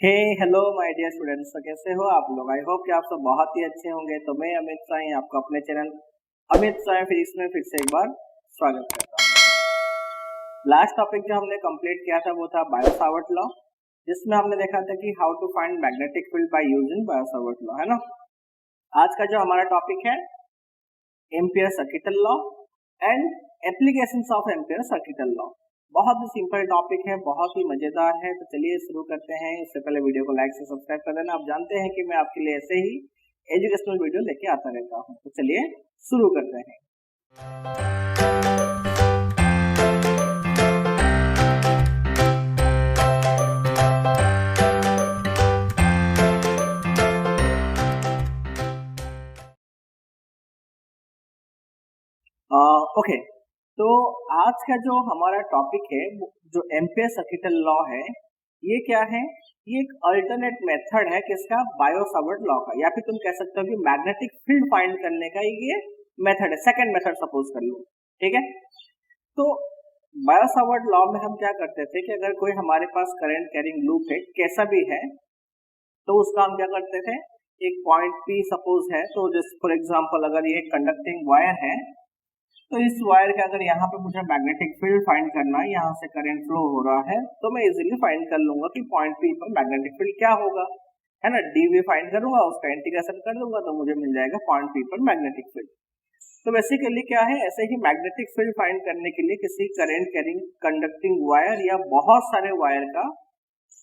Hey hello my dear students. तो कैसे हो आप लोग? आई होप कि आप सब बहुत ही अच्छे होंगे। तो मैं अमित साई आपको अपने चैनल अमित साई फिजिक्स में फिर से एक बार स्वागत करता हूँ। लास्ट टॉपिक जो हमने कंप्लीट किया था वो था बायो-सावर्ट लॉ, जिसमें हमने देखा था कि how to find magnetic field by using Biot Savart law, है ना। आज का जो हमारा टॉपिक है Ampere circuital law and applications of Ampere circuital law. बहुत ही सिंपल टॉपिक है, बहुत ही मजेदार है। तो चलिए शुरू करते हैं। इससे पहले वीडियो को लाइक से सब्सक्राइब कर देना। आप जानते हैं कि मैं आपके लिए ऐसे ही एजुकेशनल वीडियो लेके आता रहता हूँ। तो चलिए शुरू करते हैं। ओके, तो आज का जो हमारा टॉपिक है जो एम्पियर सर्किटल लॉ है, ये क्या है? ये एक अल्टरनेट मेथड है किसका? बायो-सावर्ट लॉ का, या फिर तुम कह सकते हो कि मैग्नेटिक फील्ड फाइंड करने का ये मेथड है। सेकंड मेथड सपोज कर लो, ठीक है। तो बायो-सावर्ट लॉ में हम क्या करते थे कि अगर कोई हमारे पास करंट कैरिंग लूप है, कैसा भी है, तो उसका हम क्या करते थे, एक पॉइंट P सपोज है, तो जस्ट फॉर एग्जांपल अगर ये कंडक्टिंग वायर है, तो इस वायर का अगर यहाँ पे मुझे मैग्नेटिक फील्ड फाइंड करना है, यहाँ से करंट फ्लो हो रहा है, तो मैं इजीली फाइंड कर लूंगा कि पॉइंट P पर मैग्नेटिक फील्ड क्या होगा, है ना। dV फाइंड करूंगा, उसका इंटीग्रेशन कर दूंगा, तो मुझे मिल जाएगा पॉइंट P पर मैग्नेटिक फील्ड। तो बेसिकली क्या है, ऐसे ही मैग्नेटिक फील्ड फाइंड करने के लिए किसी करंट कैरिंग कंडक्टिंग वायर या बहुत सारे वायर का,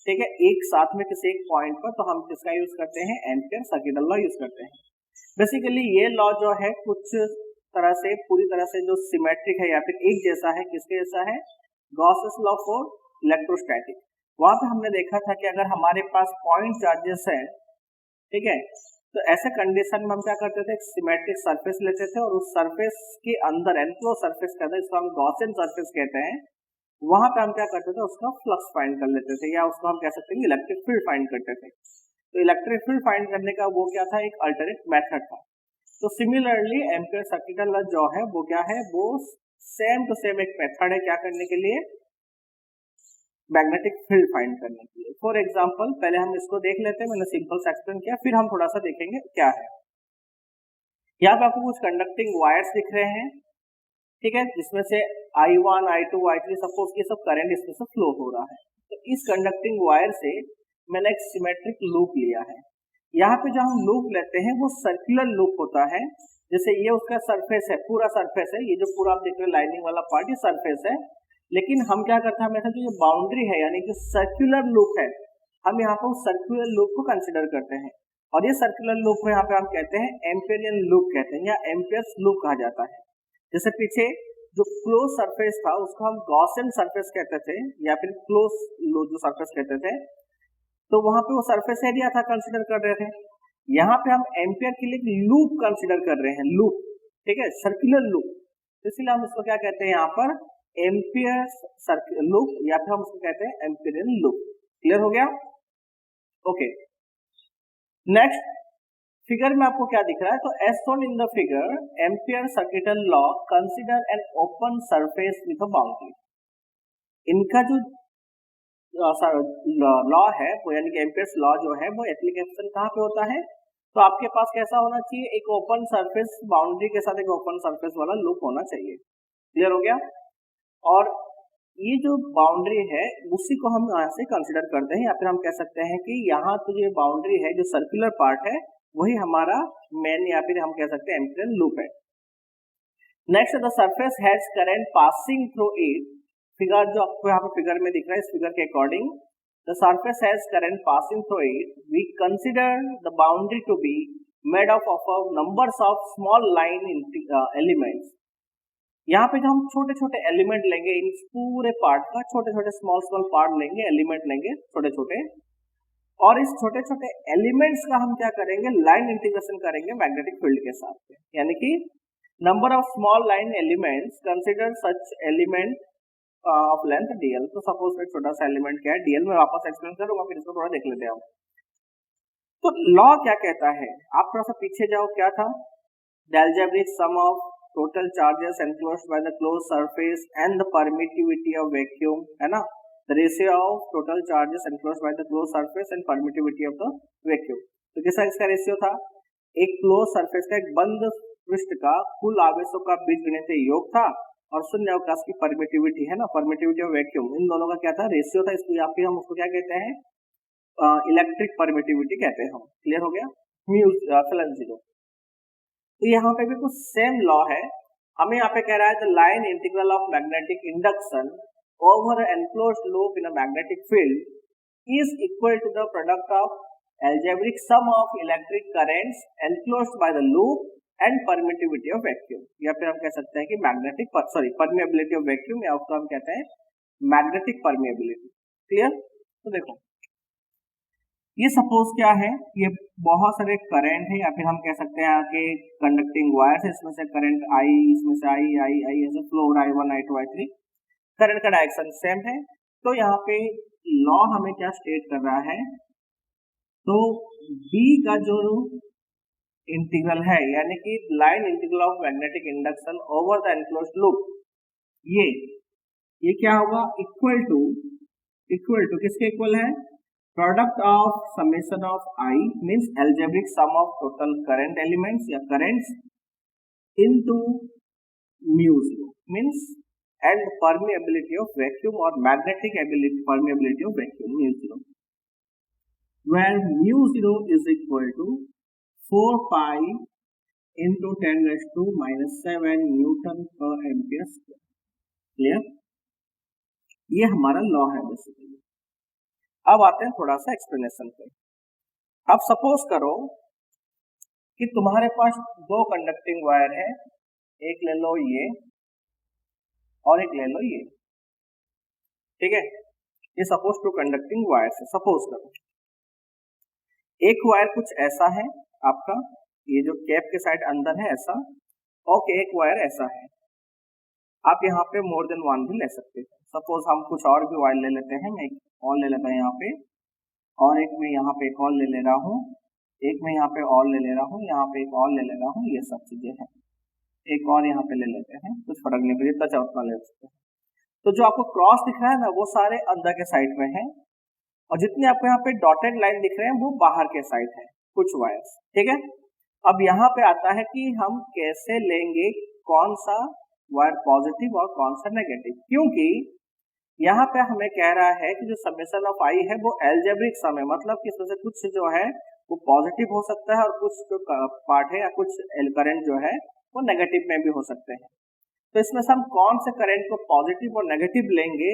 ठीक है, एक साथ में किसी एक पॉइंट पर, तो हम किसका यूज करते हैं? एम्पियर सर्किटल लॉ यूज करते हैं। बेसिकली ये लॉ जो है कुछ तरह से पूरी तरह से जो सिमेट्रिक है या फिर एक जैसा है, किसके जैसा है? Gauss's law for electrostatic. वहां पे हमने देखा था कि अगर हमारे पास पॉइंट चार्जेस है, ठीक है, तो ऐसे कंडीशन में हम क्या करते थे? एक सिमेट्रिक सरफेस लेते थे और उस सरफेस के अंदर एनक्लोज सरफेस कहते हैं, इसको हम गॉसियन सरफेस कहते हैं। वहां पे हम क्या करते थे? उसका फ्लक्स फाइंड कर लेते थे, या उसको हम कह सकते हैं इलेक्ट्रिक फील्ड फाइंड करते थे। तो इलेक्ट्रिक फील्ड फाइंड करने का वो क्या था? एक अल्टरनेट मेथड था। तो सिमिलरली एम्पियर सर्किटल लॉ जो है वो क्या है? वो सेम टू सेम एक मेथड है क्या करने के लिए? मैग्नेटिक फील्ड फाइंड करने के लिए। फॉर एग्जांपल पहले हम इसको देख लेते हैं, मैंने सिंपल सा एक्सप्लेन किया, फिर हम थोड़ा सा देखेंगे क्या है। यहाँ पे आपको कुछ कंडक्टिंग वायर्स दिख रहे हैं, ठीक है, जिसमें से I1, I2, I3 सपोज ये सब करंट इसमें से फ्लो हो रहा है। तो इस कंडक्टिंग वायर से मैंने एक सिमेट्रिक लूप लिया है। यहाँ पे जो हम लूप लेते हैं वो सर्कुलर लूप होता है। जैसे ये उसका सरफेस है, पूरा सरफेस है, ये जो पूरा आप देख रहे हैं लाइनिंग वाला पार्ट, ये सरफेस है। लेकिन हम क्या करते हैं, हमेशा जो ये बाउंड्री है यानी कि सर्कुलर लूप है, हम यहाँ पर सर्कुलर लूप को कंसिडर करते हैं। और ये सर्कुलर लूप को यहाँ पे हम कहते हैं एम्पियरियन लूप कहते हैं, या एम्पियर्स लूप कहा जाता है। जैसे पीछे जो क्लोज सरफेस था उसको हम गॉसियन सरफेस कहते थे, या फिर क्लोज जो सरफेस कहते थे, तो वहां पे वो सरफेस एरिया था, कंसिडर कर रहे थे। यहाँ पे हम एम्पियर के लिए लूप कंसिडर कर रहे हैं, लूप, ठीक है, सर्कुलर लूप। तो इसलिए हम इसको क्या कहते हैं यहाँ पर? एम्पियर सर्कुलर लूप, या फिर हम उसको कहते हैं एम्पियरियन लूप। क्लियर हो गया? ओके, नेक्स्ट फिगर में आपको क्या दिख रहा है? तो as shown in the figure Ampere circuital law consider an open surface with a boundary. इनका जो लॉ है वो, यानी कि एम्पियर्स लॉ जो है वो एप्लीकेशन कहाँ पे होता है? तो आपके पास कैसा होना चाहिए? एक ओपन सरफेस, बाउंड्री के साथ एक ओपन सरफेस वाला लूप होना चाहिए। क्लियर हो गया? और ये जो बाउंड्री है उसी को हम यहाँ से कंसिडर करते हैं, या फिर हम कह सकते हैं कि यहाँ तो जो बाउंड्री है, जो सर्कुलर पार्ट है, वही हमारा मेन, या फिर हम कह सकते हैं एम्पियर लूप है। Next, the surface has current passing through it. Figure जो आपको यहाँ पे फिगर में दिख रहा है, इस फिगर के according the surface has current passing through it, we consider the boundary to be made of numbers of small line elements. यहाँ पे जो हम छोटे छोटे एलिमेंट लेंगे, इन पूरे पार्ट का छोटे छोटे स्मॉल पार्ट लेंगे, एलिमेंट लेंगे छोटे छोटे, और इस छोटे छोटे एलिमेंट्स का हम क्या करेंगे? लाइन इंटीग्रेशन करेंगे मैग्नेटिक फील्ड के साथ में। यानी कि number of small line elements, consider such element of length dl। तो सपोज एक छोटा सा एलिमेंट क्या है dl, में वापस एक्सप्लेन करूंगा, फिर इसको थोड़ा देख लेते हैं। तो लॉ क्या कहता है? आप थोड़ा सा पीछे जाओ, क्या था? The algebraic sum of total charges enclosed by the closed surface and the permittivity of vacuum, है ना। The ratio of total charges enclosed by the close surface and permittivity of the vacuum. तो किसका इसका ratio था, एक close surface का, एक बंद पृष्ठ का कुल आवेशों का बीजगणितीय योग था और शून्य अवकाश की परमिटिविटी है ना, परमिटिविटी ऑफ वैक्यूम, इन दोनों का क्या था, रेशियो था। इसको या फिर हम उसको क्या कहते हैं, इलेक्ट्रिक परमिटिविटी कहते हैं हम। क्लियर हो गया, म्यू एप्सिलॉन 0। तो यहाँ पे भी कुछ सेम लॉ है, हमें यहाँ पे कह रहा है the line integral of magnetic induction over an enclosed loop in a magnetic field is equal to the product of algebraic sum of electric currents enclosed by the loop and permittivity of vacuum, या फिर हम कह सकते हैं कि magnetic permeability of vacuum, या उसको हम कहते हैं मैग्नेटिक permeability। क्लियर। तो देखो ये सपोज क्या है, ये बहुत सारे करंट है, या फिर हम कह सकते हैं कि कंडक्टिंग वायर है, इसमें से करंट आई, इसमें से आई ऐसे फ्लो हो रहा है, I1 I2 I3, करंट का डायरेक्शन सेम है। तो यहाँ पे लॉ हमें क्या स्टेट कर रहा है, तो B का जो इंटीग्रल है, यानी कि line integral of magnetic induction over the enclosed loop, ये क्या होगा, इक्वल टू किसके इक्वल है, product of summation of I means algebraic sum of total current elements या currents into mu zero means and permeability of vacuum or magnetic permeability of vacuum mu zero, where mu zero is equal to 4 pi into 10 raised to minus 7 Newton per ampere square। Clear, ये हमारा law है basically. अब आते हैं थोड़ा सा explanation पे। अब सपोज करो कि तुम्हारे पास दो कंडक्टिंग वायर है, एक ले लो ये और एक ले लो ये, ठीक है। ये सपोज टू कंडक्टिंग वायर है। सपोज करो एक वायर कुछ ऐसा है आपका, ये जो कैप के साइड अंदर है ऐसा, और एक वायर ऐसा है। आप यहाँ पे मोर देन वन भी ले सकते हैं। सपोज हम कुछ और भी वायर ले लेते हैं, मैं एक और ले लेता हूँ यहाँ पे, और एक मैं यहाँ पे एक और ले ले रहा हूँ, एक मैं यहाँ पे और ले ले रहा हूँ, यहाँ पे एक और ले ले रहा हूँ, ये सब चीजें हैं। एक और यहाँ पे ले लेते हैं, कुछ फर्क नहीं पड़ता, जितना चाहो उतना ले सकते हैं। तो जो आपको क्रॉस दिख रहा है ना, वो सारे अंदर के साइड में है, और जितने आपको यहाँ पे डॉटेड लाइन दिख रहे हैं वो बाहर के साइड है, कुछ वायर्स, ठीक है। अब यहाँ पे आता है कि हम कैसे लेंगे कौन सा वायर पॉजिटिव और कौन सा नेगेटिव, क्योंकि यहाँ पे हमें कह रहा है कि जो समेशन ऑफ आई है वो एल्जेब्रिक सम है, मतलब कि इसमें से कुछ जो है वो पॉजिटिव हो सकता है और कुछ जो पार्ट है या कुछ करंट जो है वो नेगेटिव में भी हो सकते हैं। तो इसमें से हम कौन से करंट को पॉजिटिव और नेगेटिव लेंगे,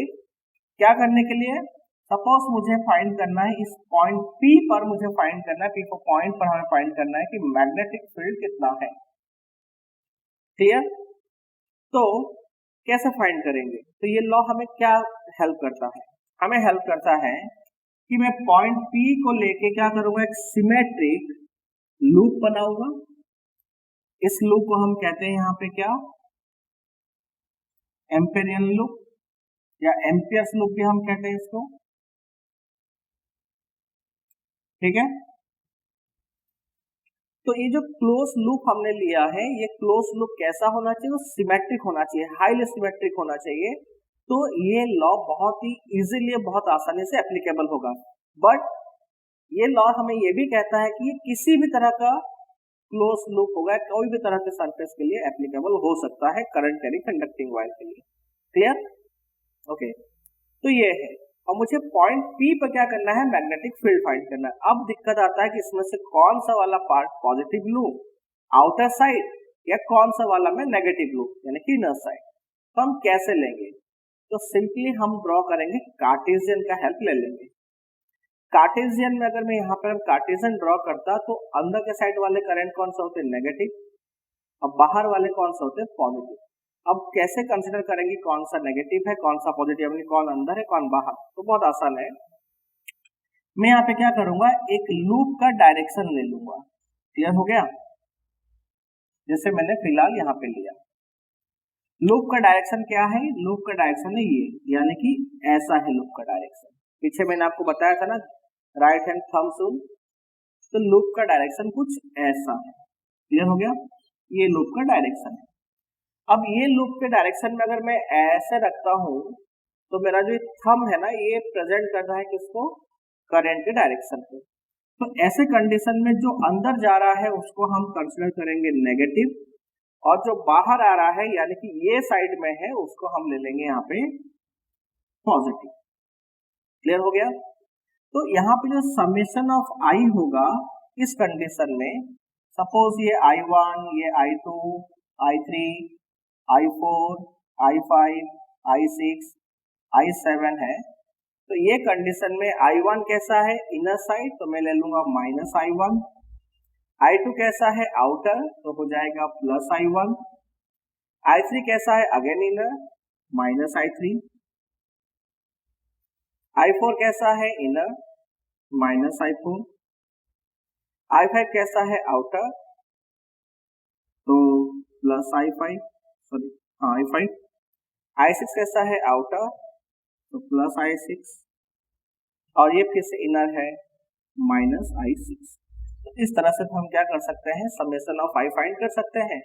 क्या करने के लिए, सपोज मुझे फाइंड करना है इस पॉइंट P पर, मुझे फाइंड करना है P को पॉइंट पर हमें फाइंड करना है कि मैग्नेटिक फील्ड कितना है। क्लियर। तो कैसे फाइंड करेंगे, तो ये लॉ हमें क्या हेल्प करता है, हमें हेल्प करता है कि मैं पॉइंट P को लेके क्या करूंगा, एक सिमेट्रिक लूप बनाऊंगा। इस लूप को हम कहते हैं यहाँ पे क्या, एम्पेरियन लूप या एम्पियर्स लूप भी हम कहते हैं इसको, ठीक है। तो ये जो क्लोज लूप हमने लिया है, ये क्लोज लूप कैसा होना चाहिए, वो सिमेट्रिक होना चाहिए, हाईली सिमेट्रिक होना चाहिए। तो ये लॉ बहुत ही इजीली, बहुत आसानी से एप्लीकेबल होगा। बट ये लॉ हमें ये भी कहता है कि ये किसी भी तरह का क्लोज लूप होगा, कोई भी तरह के सरफेस के लिए एप्लीकेबल हो सकता है, करंट कैरी कंडक्टिंग वायर के लिए। Clear, okay. तो ये है, और मुझे पॉइंट P पर क्या करना है, मैग्नेटिक फील्ड फाइंड करना है। अब दिक्कत आता है कि इसमें से कौन सा वाला पार्ट पॉजिटिव लूं आउटर साइड, या कौन सा वाला मैं नेगेटिव लूं यानी कि इनर साइड। तो हम कैसे लेंगे, तो सिंपली हम ड्रॉ करेंगे, कार्टेशियन का हेल्प ले लेंगे। कार्टेशियन में अगर मैं यहाँ पर कार्टेशियन ड्रॉ करता तो अंदर के साइड वाले करंट कौन सा होते हैं, नेगेटिव, और बाहर वाले कौन सा होते हैं, पॉजिटिव। अब कैसे कंसिडर करेंगे कौन सा नेगेटिव है कौन सा पॉजिटिव, यानी कौन अंदर है कौन बाहर, तो बहुत आसान है। मैं यहाँ पे क्या करूंगा, एक लूप का डायरेक्शन ले लूंगा। क्लियर हो गया, जैसे मैंने फिलहाल यहाँ पे लिया। लूप का डायरेक्शन क्या है, लूप का डायरेक्शन है ये, यानी कि ऐसा है लूप का डायरेक्शन। पीछे मैंने आपको बताया था ना राइट हैंड थंब रूल, तो लूप का डायरेक्शन कुछ ऐसा है। क्लियर हो गया, ये लूप का डायरेक्शन है। अब ये लूप के डायरेक्शन में अगर मैं ऐसे रखता हूं तो मेरा जो थंब है ना ये प्रेजेंट कर रहा है किसको, करंट के डायरेक्शन पे। तो ऐसे कंडीशन में जो अंदर जा रहा है उसको हम कंसिडर करेंगे नेगेटिव, और जो बाहर आ रहा है यानी कि ये साइड में है उसको हम ले लेंगे यहाँ पे पॉजिटिव। क्लियर हो गया। तो यहाँ पे जो समेशन ऑफ आई होगा इस कंडीशन में, सपोज ये I1, ये I2, I3, I4, I5, I6, I7 है, तो ये कंडीशन में I1 कैसा है इनर साइड, तो मैं ले लूंगा -I1, I2 कैसा है आउटर, तो हो जाएगा +I1, I3 कैसा है अगेन इनर, -I3, I4 कैसा है इनर, -I4, I5 कैसा है आउटर, तो +I5, सॉरी I5, I6 कैसा है आउटर, तो +I6, और ये फिर से इनर है -I6। तो इस तरह से हम क्या कर सकते हैं, समेशन ऑफ आई फाइंड कर सकते हैं।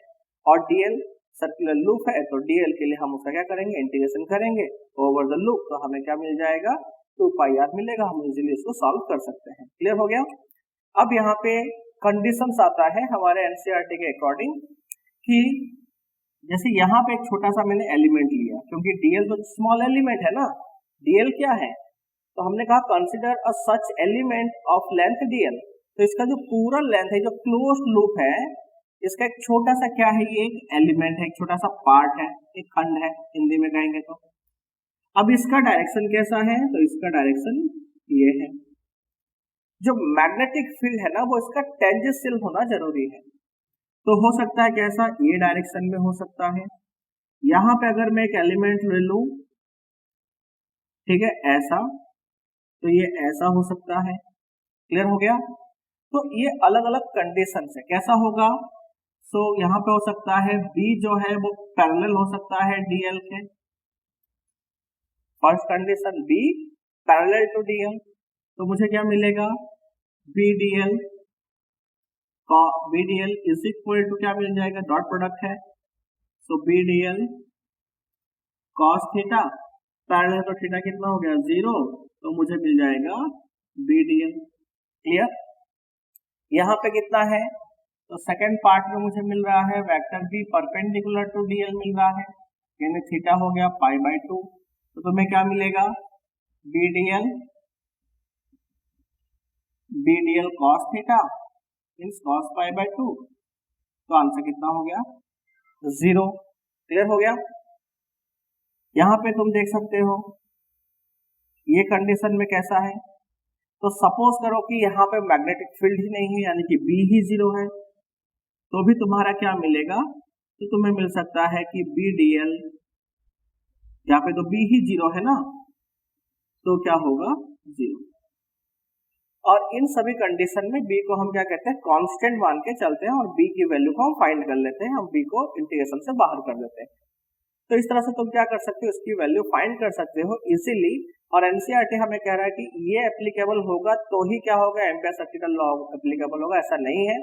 और डीएल सर्कुलर लूप है, तो डीएल के लिए हम उसका क्या करेंगे, इंटीग्रेशन करेंगे ओवर द लूप, तो हमें क्या मिल जाएगा 2πr मिलेगा, हम इजीली इसको सॉल्व कर सकते हैं। क्लियर हो गया। अब यहाँ पे कंडीशंस आता है हमारे एनसीईआरटी के अकॉर्डिंग कि जैसे यहाँ पे एक छोटा सा मैंने एलिमेंट लिया, क्योंकि डीएल तो स्मॉल एलिमेंट है ना, डीएल क्या है, तो हमने कहा consider a such element of length DL. तो इसका जो पूरा लेंथ है, जो क्लोज्ड लूप है, इसका एक छोटा सा क्या है, ये एक एलिमेंट है, एक छोटा सा पार्ट है, एक खंड है हिंदी में कहेंगे तो। अब इसका डायरेक्शन कैसा है, तो इसका डायरेक्शन ये है। जो मैग्नेटिक फील्ड है ना वो इसका टेंजेंशियल होना जरूरी है, तो हो सकता है कैसा, ये डायरेक्शन में हो सकता है। यहां पे अगर मैं एक एलिमेंट ले लूं, ठीक है, ऐसा, तो ये ऐसा हो सकता है। क्लियर हो गया। तो ये अलग अलग कंडीशन है, कैसा होगा, सो यहाँ पे हो सकता है बी जो है वो पैरेलल हो सकता है डीएल के, first condition B parallel to DL, तो मुझे क्या मिलेगा, B DL is equal to क्या मिल जाएगा, डॉट प्रोडक्ट है, so B DL cos theta, parallel तो थीटा कितना हो गया 0, तो मुझे मिल जाएगा बी डीएल। क्लियर। यहाँ पे कितना है, तो सेकंड पार्ट में मुझे मिल रहा है vector B perpendicular to DL मिल रहा है, यानी थीटा हो गया π/2, तो तुम्हें क्या मिलेगा, B DL cos theta means cos π/2, तो आंसर कितना हो गया 0। क्लियर हो गया। यहाँ पे तुम देख सकते हो ये कंडीशन में कैसा है, तो सपोज करो कि यहाँ पे मैग्नेटिक फील्ड ही नहीं है, यानी कि बी ही 0 है, तो भी तुम्हारा क्या मिलेगा, तो तुम्हें मिल सकता है कि बी डीएल, यहाँ पे तो बी ही 0 है ना, तो क्या होगा 0। और इन सभी कंडीशन में बी को हम क्या कहते हैं, कांस्टेंट मान के चलते हैं, और बी की वैल्यू को हम फाइंड कर लेते हैं, हम बी को इंटीग्रेशन से बाहर कर देते हैं। तो इस तरह से तुम क्या कर सकते हो, इसकी वैल्यू फाइंड कर सकते हो इजीली। और एनसीईआरटी हमें कह रहा है कि ये एप्लीकेबल होगा तो ही क्या होगा, एम्पियर सर्किटल लॉ एप्लीकेबल होगा, ऐसा नहीं है।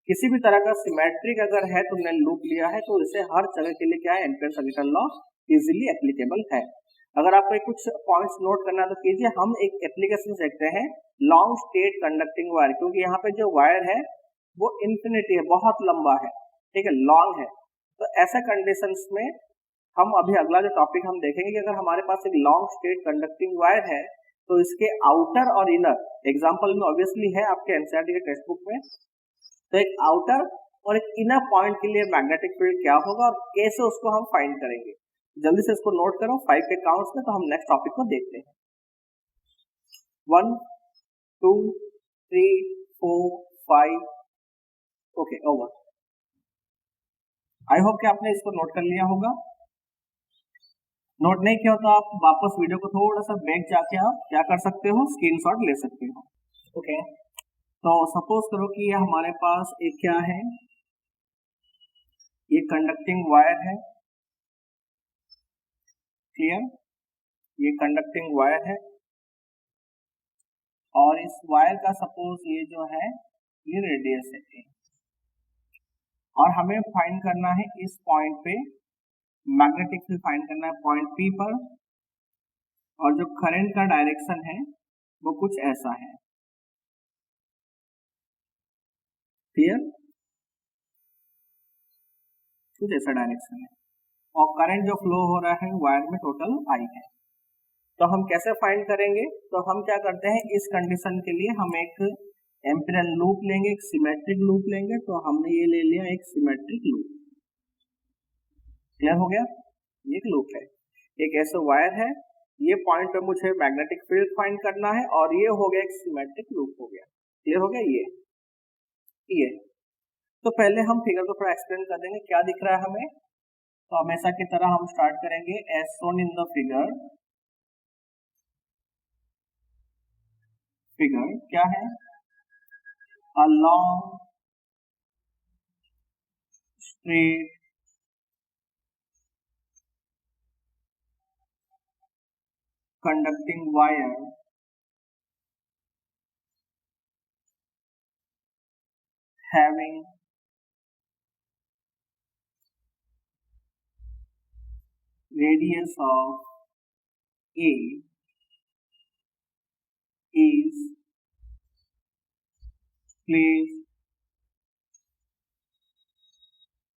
किसी भी तरह का सिमेट्रिक अगर है, तुमने लूप लिया है, तो इसे हर जगह के लिए क्या है, Ampere circuital law easily applicable है। अगर आपको कुछ पॉइंट्स नोट करना तो कीजिए। हम एक एप्लीकेशन देखते हैं, लॉन्ग स्टेट कंडक्टिंग वायर, क्योंकि यहाँ पे जो वायर है वो इन्फिनिटी है, बहुत लंबा है, ठीक है, लॉन्ग है। तो ऐसे कंडीशंस में हम अभी अगला जो टॉपिक हम देखेंगे कि अगर हमारे पास एक लॉन्ग स्टेट कंडक्टिंग वायर है, तो इसके आउटर और इनर एग्जांपल में ऑब्वियसली है आपके एनसीईआरटी के टेक्स्ट बुक में, तो एक आउटर और एक इनर पॉइंट के लिए मैग्नेटिक फील्ड क्या होगा और कैसे उसको हम फाइंड करेंगे। जल्दी से इसको नोट करो 5 के काउंट्स में, तो हम नेक्स्ट टॉपिक को देखते हैं। 1 2 3 4 5, ओके ओवर। आई होप कि आपने इसको नोट कर लिया होगा। नोट नहीं किया तो आप वापस वीडियो को थोड़ा सा बैक जाके आप क्या कर सकते हो, स्क्रीनशॉट ले सकते हो। ओके, तो सपोज करो कि ये हमारे पास एक क्या है, ये कंडक्टिंग वायर है, क्लियर, ये कंडक्टिंग वायर है, और इस वायर का सपोज ये जो है ये रेडियस है a, और हमें फाइंड करना है इस पॉइंट पे मैग्नेटिक फील्ड फाइंड करना है पॉइंट P पर। और जो करंट का डायरेक्शन है वो कुछ ऐसा है। क्लियर? कुछ ऐसा डायरेक्शन है और करंट जो फ्लो हो रहा है वायर में टोटल आई है। तो हम कैसे फाइंड करेंगे? तो हम क्या करते हैं, इस कंडीशन के लिए हम एक एम्पिरियल लूप लेंगे, एक सिमेट्रिक लूप लेंगे। तो हमने ये ले लिया एक सिमेट्रिक लूप। क्लियर हो गया? ये एक लूप है, एक ऐसा वायर है, ये पॉइंट पे मुझे मैग्नेटिक फील्ड फाइंड करना है और ये हो गया एक सिमेट्रिक लूप हो गया। क्लियर हो गया? ये तो पहले हम फिगर को थोड़ा एक्सप्लेन कर देंगे क्या दिख रहा है हमें। तो हमेशा की तरह हम स्टार्ट करेंगे as shown in the figure. Figure क्या है? A long straight conducting wire having radius of A is placed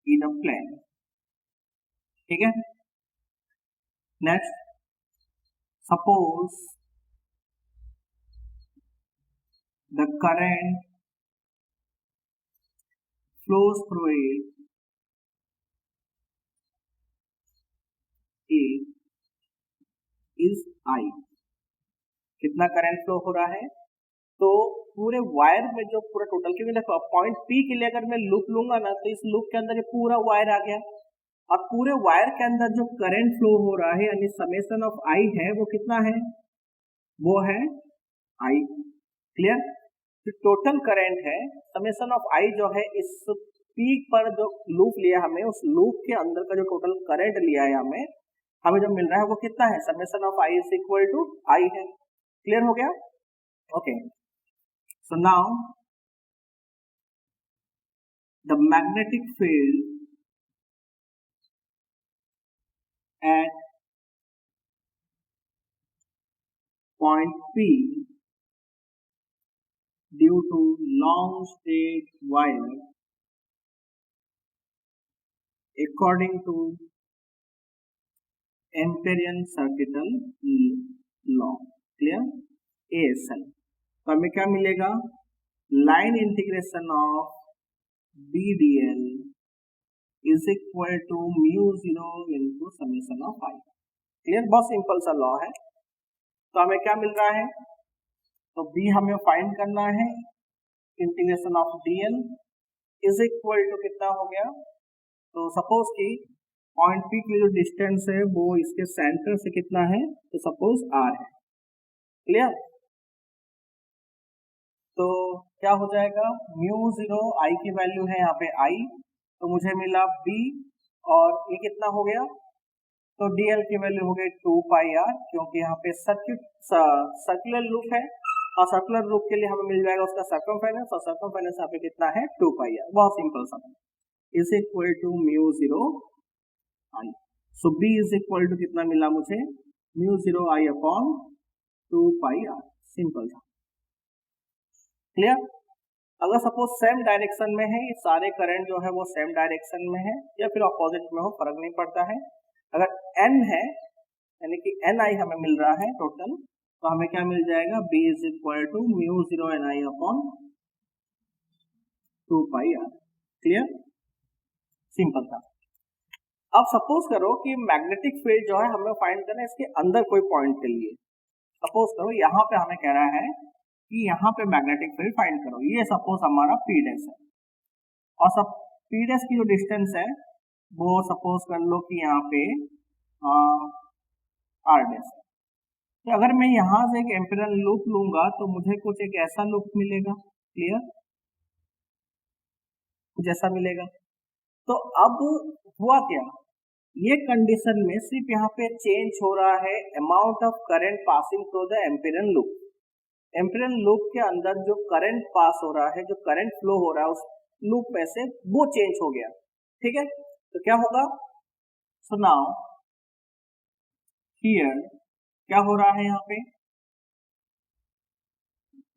in a plane। ठीक है? Next, suppose the current flows through it is I। कितना करंट फ्लो हो रहा है? तो पूरे वायर में जो पूरा टोटल, क्योंकि देखो पॉइंट पी के लिए अगर मैं लूप लूंगा ना तो इस लूप के अंदर ये पूरा वायर आ गया और पूरे वायर के अंदर जो करंट फ्लो हो रहा है यानी समेशन ऑफ आई है वो कितना है? वो है आई। क्लियर? जो टोटल करंट है समेशन ऑफ आई जो है इस पीक पर जो लूप लिया हमें उस लूप के अंदर का जो टोटल करंट लिया है हमें जो मिल रहा है वो कितना है? Summation of I is equal to I है। क्लियर हो गया? Okay, so now the magnetic field at point P due to long straight wire according to Amperian circuital law। Clear? ASL। तो हमें क्या मिलेगा? Line integration of BDL is equal to mu 0 into summation of I. Clear? बहुत simple सा law है। तो हमें क्या मिल रहा है? तो B हमें फाइंड करना है, integration of DL is equal to कितना हो गया? तो सपोज कि पॉइंट P की जो डिस्टेंस है वो इसके सेंटर से कितना है? तो सपोज R है। क्लियर? तो क्या हो जाएगा? म्यू 0 आई की वैल्यू है यहाँ पे आई, तो मुझे मिला B और ये कितना हो गया? तो DL की वैल्यू हो गई 2 पाई R, क्योंकि यहाँ पे सर्कुलर लूप है और सर्कुलर लूप के लिए हमें मिल जाएगा उसका सर्कमफेरेंस और सर्कमफेरेंस यहाँ पे कितना है? 2 पाई R। बहुत सिंपल सा is equal to mu 0 I. So B is equal to कितना मिला मुझे? Mu 0 I upon 2 pi R। Simple था। क्लियर? अगर सपोज सेम डायरेक्शन में है, ये सारे करंट जो है वो सेम डायरेक्शन में है या फिर अपोजिट में हो, फर्क नहीं पड़ता है। अगर n है यानी कि ni हमें मिल रहा है टोटल, तो हमें क्या मिल जाएगा? B is equal to mu 0 ni upon 2 pi R। Clear? Simple था। अब सपोज करो कि मैग्नेटिक फील्ड जो है हमें फाइंड करना है इसके अंदर कोई पॉइंट के लिए। सपोज करो यहाँ पे हमें कह रहा है कि यहाँ पे मैग्नेटिक फील्ड फाइंड करो। ये सपोज हमारा P डैश है और सब P डैश की जो डिस्टेंस है वो सपोज कर लो कि यहाँ पे R डैश है। तो अगर मैं यहाँ से एक एम्पिरियल लूप लूंगा तो मुझे कुछ एक ऐसा लूप मिलेगा। क्लियर? कुछ ऐसा मिलेगा। तो अब हुआ क्या? ये कंडीशन में सिर्फ यहाँ पे चेंज हो रहा है amount of current passing through the imperial loop. Imperial loop के अंदर जो करंट पास हो रहा है, जो करंट फ्लो हो रहा है उस लूप में से, वो चेंज हो गया। ठीक है? तो क्या होगा? सो नाउ हियर क्या हो रहा है यहाँ पे,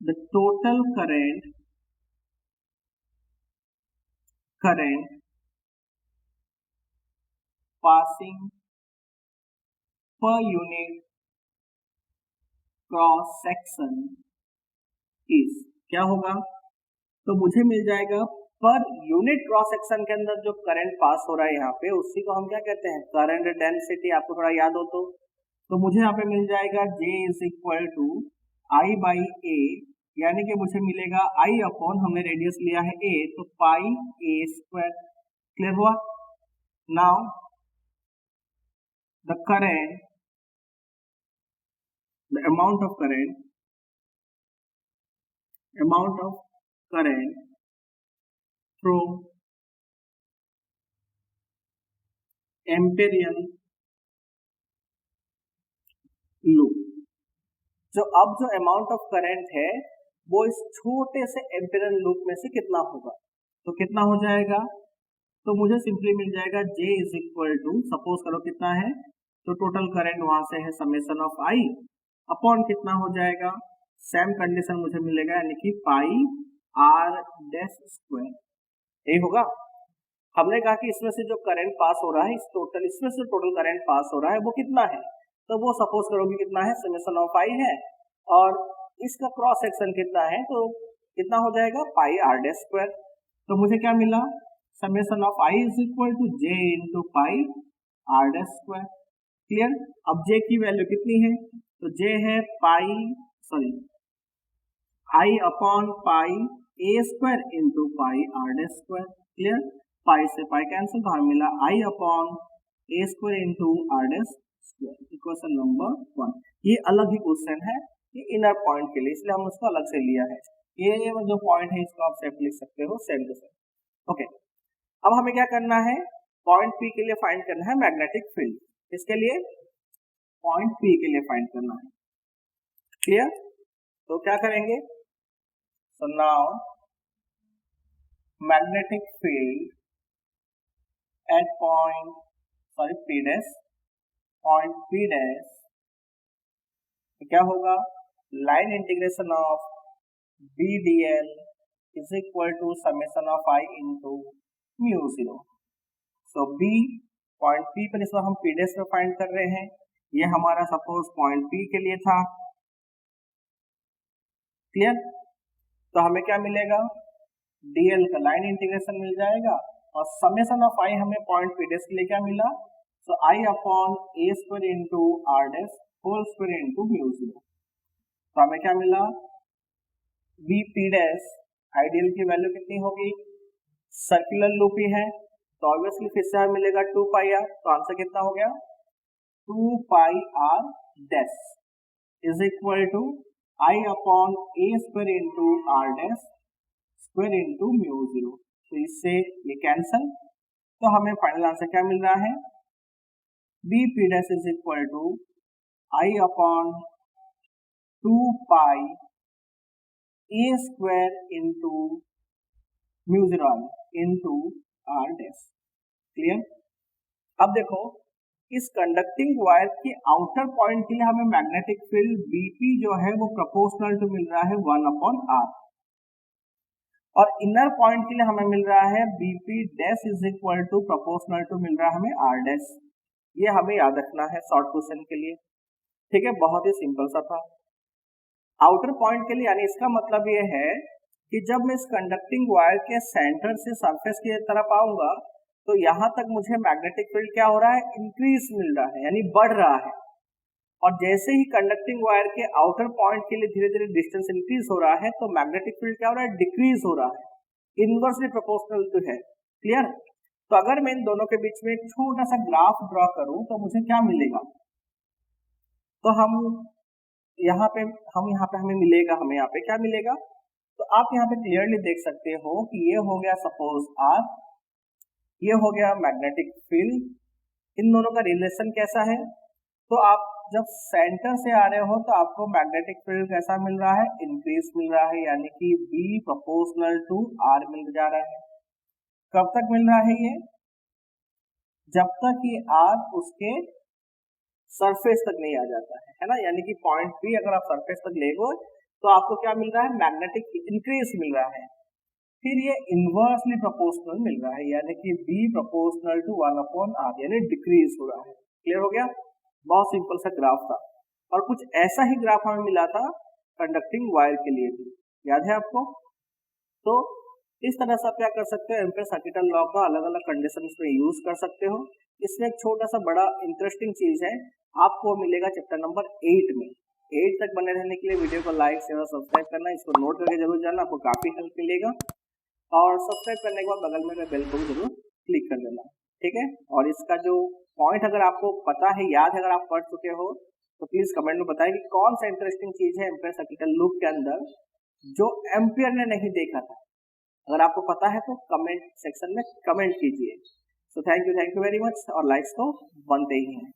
the total current passing per unit cross section is, क्या होगा, तो मुझे मिल जाएगा पर यूनिट क्रॉस सेक्शन के अंदर जो करंट पास हो रहा है यहाँ पे, उसी को हम क्या कहते हैं, करंट डेंसिटी। आपको थोड़ा याद हो तो मुझे यहाँ पे मिल जाएगा J is equal to I by A, यानी कि मुझे मिलेगा आई अपॉन, हमने रेडियस लिया है a, तो पाई a स्क्वायर। क्लियर हुआ। Now the current, the amount of current through amperian loop, जो अब जो अमाउंट ऑफ करंट है वो इस छोटे से एम्पेरियल लूप में से कितना होगा, तो कितना हो जाएगा, तो मुझे सिंपली मिल जाएगा J is equal to, suppose करो कितना है, तो टोटल करंट वहां से है समेशन ऑफ आई अपॉन कितना हो जाएगा, सेम कंडीशन मुझे मिलेगा, यानी कि पाई आर डैश स्क्वायर, यही होगा। हमने कहा कि इसमें से जो करंट पास हो रहा है, इसमें से टोटल करंट पास हो रहा है वो कितना है, तो वो सपोज करो कि कितना है, समेशन ऑफ आई है, और इसका क्रॉस सेक्शन कितना है, तो कितना हो जाएगा, पाई आर डैश स्क्वायर। तो मुझे क्या मिला, summation of I is equal to J into pi r dash square. Clear. अब J की वैल्यू कितनी है, तो J है I upon pi a square into pi r dash square. Clear. Pi से पाई कैंसिल, तो हमें मिला I upon a square into are dash square. Equation number 1। ये अलग ही क्वेश्चन है, ये इनर पॉइंट के लिए, इसलिए हम उसको अलग से लिया है। ये जो पॉइंट है इसको आप सेफ लिख सकते हो, सेम टू सेम। ओके, अब हमें क्या करना है, पॉइंट P के लिए फाइंड करना है मैग्नेटिक फील्ड। इसके लिए पॉइंट P के लिए फाइंड करना है। क्लियर। तो क्या करेंगे, so now magnetic field at point P dash, point P dash, तो क्या होगा, line integration of B D L is equal to summation of I into mu zero. So B point P पर, इसमें हम P dash में find कर रहे हैं, ये हमारा सपोज पॉइंट पी के लिए था। क्लियर। तो हमें क्या मिलेगा, डीएल का लाइन इंटीग्रेशन मिल जाएगा, और समेशन ऑफ आई हमें पॉइंट पी डैश के लिए क्या मिला, so I upon a square into are dash whole square into mu zero. तो हमें क्या मिला, बी पी डैश आइडियल की वैल्यू कितनी होगी, सर्कुलर लूप ही है, तो ऑब्वियसली फिर से हमें मिलेगा 2 पाई आर। तो आंसर कितना हो गया, 2 pi r dash is equal to I upon a square into are dash square into mu zero. तो इससे ये कैंसल, तो हमें फाइनल आंसर क्या मिल रहा है, B P dash is equal to I upon 2 pi a square into mu zero into are dash. Clear. अब देखो, इस कंडक्टिंग वायर के आउटर पॉइंट के लिए हमें मैग्नेटिक फील्ड बीपी जो है वो प्रोपोर्शनल टू मिल रहा है 1 अपॉन आर, और इनर पॉइंट के लिए हमें मिल रहा है BP dash is equal to proportional to मिल रहा है हमें आर डैश। ये हमें याद रखना है शॉर्ट क्वेश्चन के लिए। ठीक है, बहुत ही सिंपल सा था। आउटर पॉइंट के लिए, यानी इसका मतलब ये है कि जब मैं इस कंडक्टिंग वायर के सेंटर से सरफेस की तरफ आऊंगा, तो यहां तक मुझे मैग्नेटिक फील्ड क्या हो रहा है, इंक्रीज मिल रहा है, यानी बढ़ रहा है। और जैसे ही कंडक्टिंग वायर के आउटर पॉइंट के लिए धीरे धीरे डिस्टेंस इंक्रीज हो रहा है, तो मैग्नेटिक फील्ड क्या हो रहा है, डिक्रीज हो रहा है, इनवर्सली प्रोपोर्शनल टू है। क्लियर। तो अगर मैं इन दोनों के बीच में एक छोटा सा ग्राफ ड्रॉ करूं, तो मुझे क्या मिलेगा, तो हम यहाँ पे हमें मिलेगा, हमें यहाँ पे क्या मिलेगा, तो आप यहाँ पे क्लियरली देख सकते हो कि ये हो गया सपोज आर, ये हो गया मैग्नेटिक फील्ड। इन दोनों का रिलेशन कैसा है, तो आप जब सेंटर से आ रहे हो तो आपको मैग्नेटिक फील्ड कैसा मिल रहा है, इंक्रीज मिल रहा है, यानी कि B प्रोपोर्शनल टू R मिल जा रहा है। कब तक मिल रहा है ये, जब तक ये R उसके सरफेस तक नहीं आ जाता है ना, यानी कि पॉइंट बी अगर आप सरफेस तक ले गए तो आपको क्या मिल रहा है, मैग्नेटिक इंक्रीज मिल रहा है। फिर ये इनवर्सली प्रोपोर्शनल मिल रहा है, यानी कि बी प्रोपोर्शनल टू 1/r, यानी डिक्रीज हो रहा है। क्लियर हो गया, बहुत सिंपल सा ग्राफ था। और कुछ ऐसा ही ग्राफ हमें मिला था कंडक्टिंग वायर के लिए भी, याद है आपको। तो इस तरह से आप क्या कर सकते हो, एम्पियर सर्किटल लॉ का अलग अलग कंडीशंस में यूज कर सकते हो। इसमें एक छोटा सा बड़ा इंटरेस्टिंग चीज है, आपको मिलेगा चैप्टर नंबर 8 में। 8 तक बने रहने के लिए वीडियो को लाइक शेयर और सब्सक्राइब करना, इसको नोट करके जरूर जाना, आपको काफी हेल्प मिलेगा। और सब्सक्राइब करने के बाद बगल में बेल को भी जरूर क्लिक कर देना, ठीक है। और इसका जो पॉइंट अगर आपको पता है, याद है, अगर आप पढ़ चुके हो तो प्लीज कमेंट में बताएं कि कौन सा इंटरेस्टिंग चीज है एम्पियर सर्किटल लूप के अंदर जो एम्पियर ने नहीं देखा था। अगर आपको पता है तो कमेंट सेक्शन में कमेंट कीजिए। So thank you very much. और लाइक्स तो बनते ही हैं।